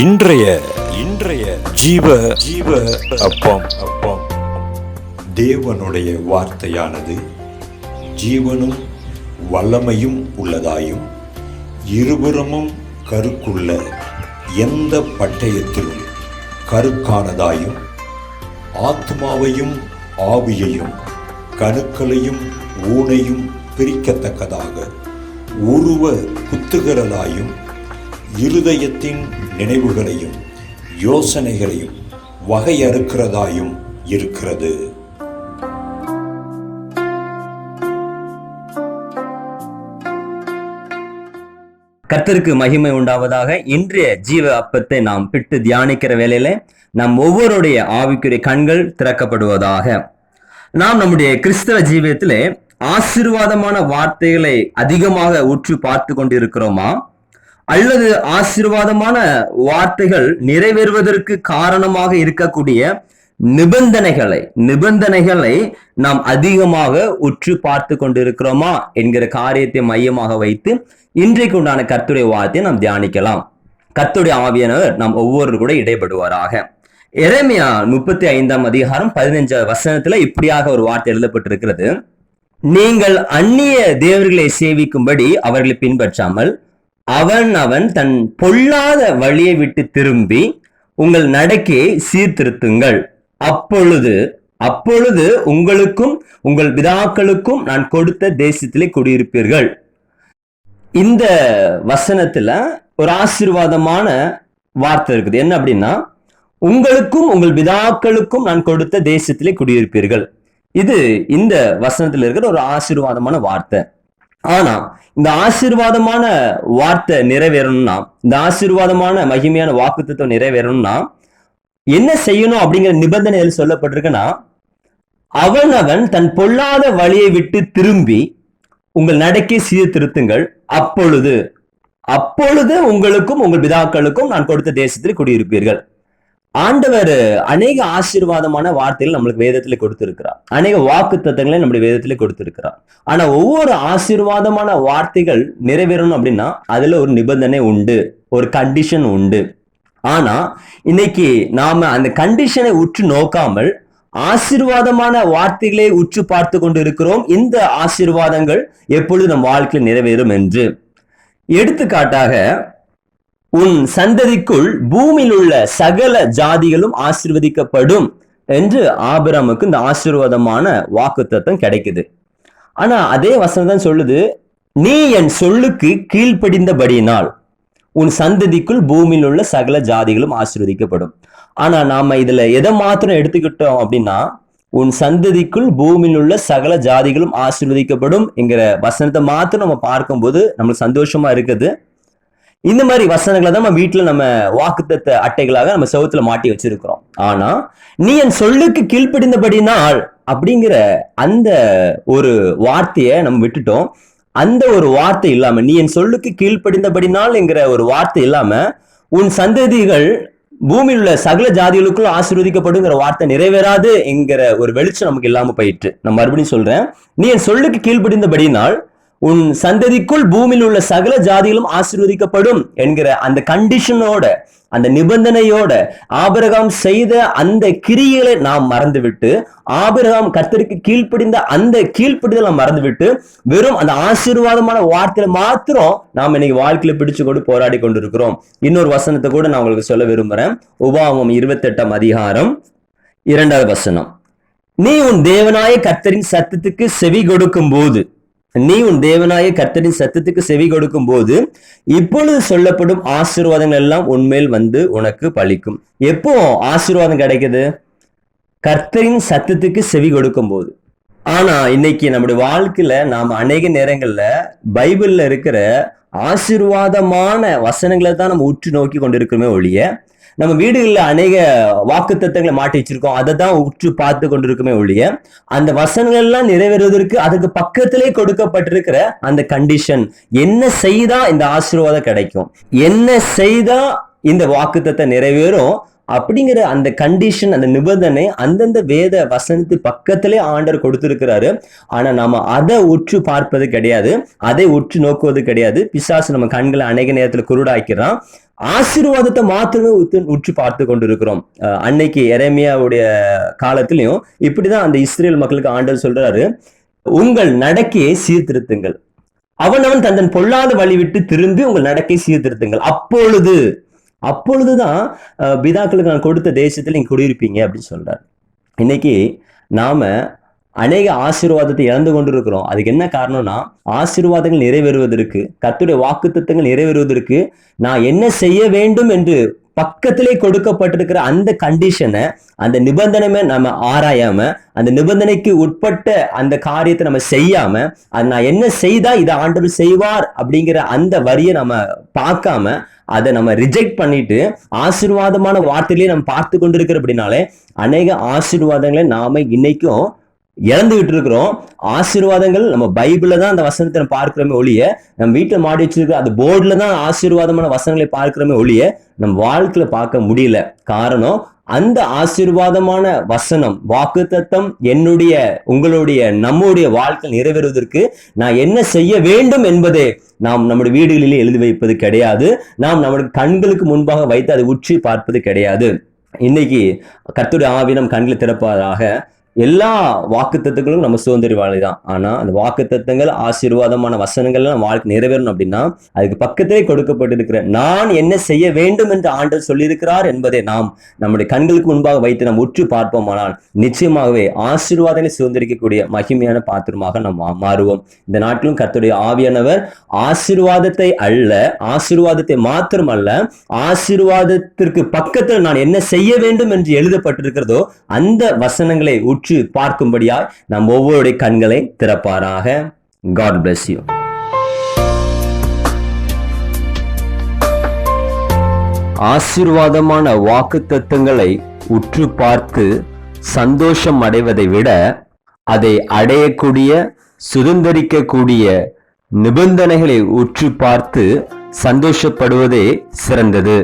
இன்றைய இன்றைய ஜீவ ஜீவ அப்பம் அப்பம் தேவனுடைய வார்த்தையானது ஜீவனும் வல்லமையும் உள்ளதாயும் இருபுறமும் கருக்குள்ள எந்த பட்டயத்திலும் கருக்கானதாயும் ஆத்மாவையும் ஆவியையும் கணுக்களையும் ஊனையும் பிரிக்கத்தக்கதாக உருவ குத்துகிறதாயும் இருதயத்தின் நினைவுகளையும் யோசனைகளையும் வகையறுக்கிறதாயும் இருக்கிறது. கர்த்தருக்கு மகிமை உண்டாவதாக. இன்றைய ஜீவ அப்பத்தை நாம் பிட்டு தியானிக்கிற வேளையில நம் ஒவ்வொருடைய ஆவிக்குரிய கண்கள் திறக்கப்படுவதாக. நாம் நம்முடைய கிறிஸ்தவ ஜீவியத்திலே ஆசீர்வாதமான வார்த்தைகளை அதிகமாக உற்று பார்த்து கொண்டிருக்கிறோமா, அல்லது ஆசீர்வாதமான வார்த்தைகள் நிறைவேறுவதற்கு காரணமாக இருக்கக்கூடிய நிபந்தனைகளை நாம் அதிகமாக உற்று பார்த்து கொண்டிருக்கிறோமா என்கிற காரியத்தை மையமாக வைத்து இன்றைக்கு உண்டான கர்த்தருடைய வார்த்தையை நாம் தியானிக்கலாம். கர்த்தருடைய ஆவியானவர் நாம் ஒவ்வொரு கூட இடைப்படுவாராக. எரேமியா 35 அதிகாரம் 15 வசனத்துல இப்படியாக ஒரு வார்த்தை எழுதப்பட்டிருக்கிறது. நீங்கள் அந்நிய தேவர்களை சேவிக்கும்படி அவர்களை பின்பற்றாமல் அவன் தன் பொல்லாத வழியை விட்டு திரும்பி உங்கள் நடக்கையை சீர்திருத்துங்கள். அப்பொழுது உங்களுக்கும் உங்கள் பிதாக்களுக்கும் நான் கொடுத்த தேசத்திலே குடியிருப்பீர்கள். இந்த வசனத்துல ஒரு ஆசீர்வாதமான வார்த்தை இருக்குது. என்ன அப்படின்னா, உங்களுக்கும் உங்கள் பிதாக்களுக்கும் நான் கொடுத்த தேசத்திலே குடியிருப்பீர்கள். இது இந்த வசனத்துல இருக்கிற ஒரு ஆசீர்வாதமான வார்த்தை. ஆனா இந்த ஆசீர்வாதமான வார்த்தை நிறைவேறணும்னா, இந்த ஆசீர்வாதமான மகிமையான வாக்குத்தத்தம் நிறைவேறணும்னா என்ன செய்யணும் அப்படிங்கிற நிபந்தனைகள் சொல்லப்பட்டிருக்குன்னா, அவன் தன் பொல்லாத வழியை விட்டு திரும்பி உங்கள் நடக்கை சீர்திருத்துங்கள். அப்பொழுது உங்களுக்கும் உங்கள் பிதாக்களுக்கும் நான் கொடுத்த தேசத்தில் குடியிருப்பீர்கள். ஆண்டவர் அநேக ஆசீர்வாதமான வார்த்தைகள் நம்மளுக்கு வேதத்துல கொடுத்திருக்கிறார். அநேக வாக்கு தத்தங்களை நம்முடைய வேதத்துல கொடுத்திருக்கிறார். ஆனா ஒவ்வொரு ஆசீர்வாதமான வார்த்தைகள் நிறைவேறணும் அப்படின்னா அதுல ஒரு நிபந்தனை உண்டு, ஒரு கண்டிஷன் உண்டு. ஆனா இன்னைக்கு நாம அந்த கண்டிஷனை உற்று நோக்காமல் ஆசீர்வாதமான வார்த்தைகளை உற்று பார்த்து கொண்டு இருக்கிறோம். இந்த ஆசீர்வாதங்கள் எப்பொழுது நம் வாழ்க்கையில் நிறைவேறும் என்று. எடுத்துக்காட்டாக, உன் சந்ததிக்குள் பூமியில் உள்ள சகல ஜாதிகளும் ஆசீர்வதிக்கப்படும் என்று ஆபிரகாமுக்கு இந்த ஆசீர்வாதமான வாக்குத்தத்தம் கிடைக்குது. ஆனா அதே வசனம் தான் சொல்லுது, நீ என் சொல்லுக்கு கீழ்ப்படிந்தபடியினால் உன் சந்ததிக்குள் பூமியில் உள்ள சகல ஜாதிகளும் ஆசீர்வதிக்கப்படும். ஆனா நாம இதுல எதை மாத்திரம் எடுத்துக்கிட்டோம் அப்படின்னா, உன் சந்ததிக்குள் பூமியில் உள்ள சகல ஜாதிகளும் ஆசீர்வதிக்கப்படும் என்கிற வசனத்தை மாத்திரம் நம்ம பார்க்கும்போது நம்மளுக்கு சந்தோஷமா இருக்குது. இந்த மாதிரி வசனங்களை தான் நம்ம வீட்டுல நம்ம வாக்குத்தத்த அட்டைகளாக நம்ம செவுத்துல மாட்டி வச்சிருக்கிறோம். ஆனா நீ என் சொல்லுக்கு கீழ்ப்படிந்தபடினால் அப்படிங்கிற அந்த ஒரு வார்த்தையை நம்ம விட்டுட்டோம். அந்த ஒரு வார்த்தை இல்லாம, நீ என் சொல்லுக்கு கீழ்ப்படிந்தபடினால் என்கிற ஒரு வார்த்தை இல்லாம, உன் சந்ததிகள் பூமியில் உள்ள சகல ஜாதிகளுக்குள்ள ஆசீர்வதிக்கப்படுங்கிற வார்த்தை நிறைவேறாது என்கிற ஒரு வெளிச்சம் நமக்கு இல்லாம போயிட்டு. நான் மறுபடியும் சொல்றேன், நீ என் சொல்லுக்கு கீழ்ப்படிந்தபடினால் உன் சந்ததிக்குள் பூமியில் உள்ள சகல ஜாதிகளும் ஆசீர்வதிக்கப்படும் என்கிற அந்த கண்டிஷனோட, அந்த நிபந்தனையோட ஆபிரகாம் செய்த அந்த கிரியைகளை நாம் மறந்துவிட்டு, ஆபிரகாம் கர்த்தருக்கு கீழ்ப்படிந்த அந்த கீழ்ப்படிதலை நாம் மறந்துவிட்டு, வெறும் அந்த ஆசீர்வாதமான வார்த்தையில மாத்திரம் நாம் இன்னைக்கு வாழ்க்கையில பிடிச்சு கொண்டு போராடி கொண்டு இருக்கிறோம். இன்னொரு வசனத்தை கூட நான் உங்களுக்கு சொல்ல விரும்புறேன். உபாகமம் 28 அதிகாரம் 2வது வசனம். நீ உன் தேவனாய கர்த்தரின் சத்தத்துக்கு செவி கொடுக்கும் போது இப்பொழுது சொல்லப்படும் ஆசீர்வாதங்கள் எல்லாம் உன்மேல் வந்து உனக்கு பலிக்கும். எப்போ ஆசீர்வாதம் கிடைக்குது? கர்த்தரின் சத்தத்துக்கு செவி கொடுக்கும் போது. ஆனா இன்னைக்கு நம்முடைய வாழ்க்கையில நாம அநேக நேரங்கள்ல பைபிள்ல இருக்கிற ஆசீர்வாதமான வசனங்களை தான் நம்ம உற்று நோக்கி கொண்டிருக்கிறோமே ஒழிய, நம்ம வீடுகளில் அநேக வாக்கு தத்தங்களை மாட்டி வச்சிருக்கோம், அதை தான் உற்று பார்த்து கொண்டிருக்குமே ஒழிய, அந்த வசனங்கள் எல்லாம் நிறைவேறுவதற்கு அதுக்கு பக்கத்திலே கொடுக்கப்பட்டிருக்கிற அந்த கண்டிஷன், என்ன செய்தா இந்த ஆசீர்வாதம் கிடைக்கும், என்ன செய்தா இந்த வாக்கு தத்தம் நிறைவேறும் அப்படிங்கிற அந்த கண்டிஷன், அந்த நிபந்தனை அந்தந்த வேத வசனத்து பக்கத்திலே ஆண்டவர் கொடுத்திருக்கிறாரு. ஆனா நாம அதை உற்று பார்ப்பது கிடையாது, அதை உற்று நோக்குவது கிடையாது. பிசாசு நம்ம கண்களை அநேக நேரத்துல குருடாக்கிறான். ஆசீர்வாதத்தை மாத்திரமே உற்று பார்த்து கொண்டிருக்கிறோம். அன்னைக்கு எரேமியாவுடைய காலத்திலையும் இப்படிதான் அந்த இஸ்ரேல் மக்களுக்கு ஆண்டவர் சொல்றாரு, உங்கள் நடக்கையை சீர்திருத்துங்கள், அவனவன் தன் பொல்லாத வழி விட்டு திரும்பி உங்கள் நடக்கை சீர்திருத்துங்கள், அப்பொழுதுதான் பிதாக்களுக்கு நான் கொடுத்த தேசத்தில் நீங்க குடியிருப்பீங்க அப்படின்னு சொல்றாரு. இன்னைக்கு நாம அநேக ஆசீர்வாதத்தை இழந்து கொண்டிருக்கிறோம். அதுக்கு என்ன காரணம்னா, ஆசீர்வாதங்கள் நிறைவேறுவதற்கு, கர்த்தருடைய வாக்குத்தத்தங்கள் நிறைவேறுவதற்கு நான் என்ன செய்ய வேண்டும் என்று பக்கத்திலே கொடுக்கப்பட்டிருக்கிற அந்த கண்டிஷனை, அந்த நிபந்தனை நம்ம ஆராயாம, அந்த நிபந்தனைக்கு உட்பட்ட அந்த காரியத்தை நம்ம செய்யாம, அது நான் என்ன செய்தா இதை ஆண்டவர் செய்வார் அப்படிங்கிற அந்த வரியை நம்ம பார்க்காம அதை நம்ம ரிஜெக்ட் பண்ணிட்டு ஆசீர்வாதமான வார்த்தையிலேயே நம்ம பார்த்து கொண்டிருக்கிற அப்படின்னாலே அநேக ஆசீர்வாதங்களை நாம இன்னைக்கும் இழந்துகிட்டு இருக்கிறோம். ஆசீர்வாதங்கள் நம்ம பைபிள்ல தான் அந்த வசனத்தை நம்ம பார்க்கிறோமே ஒழிய, நம்ம வீட்டுல மாடி வச்சிருக்கிற அந்த போர்டுல தான் ஆசீர்வாதமான வசனங்களை பார்க்கிறோமே ஒழிய நம்ம வாழ்க்கையில பார்க்க முடியல. காரணம், அந்த ஆசீர்வாதமான வசனம், வாக்குத்தத்தம் என்னுடைய, உங்களுடைய, நம்முடைய வாழ்க்கை நிறைவேறுவதற்கு நான் என்ன செய்ய வேண்டும் என்பதை நாம் நம்முடைய வீடுகளிலே எழுதி வைப்பது கிடையாது. நாம் நம்முடைய கண்களுக்கு முன்பாக வைத்து அதை உற்றி பார்ப்பது கிடையாது. இன்னைக்கு கர்த்தருடைய ஆவி நம் கண்களை திறப்பதாக. எல்லா வாக்குத்தத்தங்களும் நம்ம சுதந்திரவாளி தான். ஆனா அந்த வாக்குத்தத்தங்கள், ஆசீர்வாதமான வசனங்கள் நம்ம வாழ்க்கை நிறைவேறணும் அப்படின்னா அதுக்கு பக்கத்திலே கொடுக்கப்பட்டிருக்கிற நான் என்ன செய்ய வேண்டும் என்று ஆண்டவர் சொல்லியிருக்கிறார் என்பதை நாம் நம்முடைய கண்களுக்கு முன்பாக வைத்து நாம் உற்று பார்ப்போமானால் நிச்சயமாகவே ஆசீர்வாதங்களை சுதந்திரிக்கக்கூடிய மகிமையான பாத்திரமாக நாம் மாறுவோம். இந்த நாட்டிலும் கர்த்தருடைய ஆவியானவர் ஆசீர்வாதத்தை அல்ல, ஆசீர்வாதத்தை மாத்திரமல்ல, ஆசீர்வாதத்திற்கு பக்கத்தில் நான் என்ன செய்ய வேண்டும் என்று எழுதப்பட்டிருக்கிறதோ அந்த வசனங்களை உற்று பார்க்கும்படியாய் நம் ஒவ்வொருடைய கண்களை திறப்பாராக. God bless you. ஆசீர்வாதமான வாக்குத்தத்தங்களை உற்று பார்த்து சந்தோஷம் அடைவதை விட அதை அடையக்கூடிய, சுதந்திரிக்கக்கூடிய நிபந்தனைகளை உற்று பார்த்து சந்தோஷப்படுவதே சிறந்தது.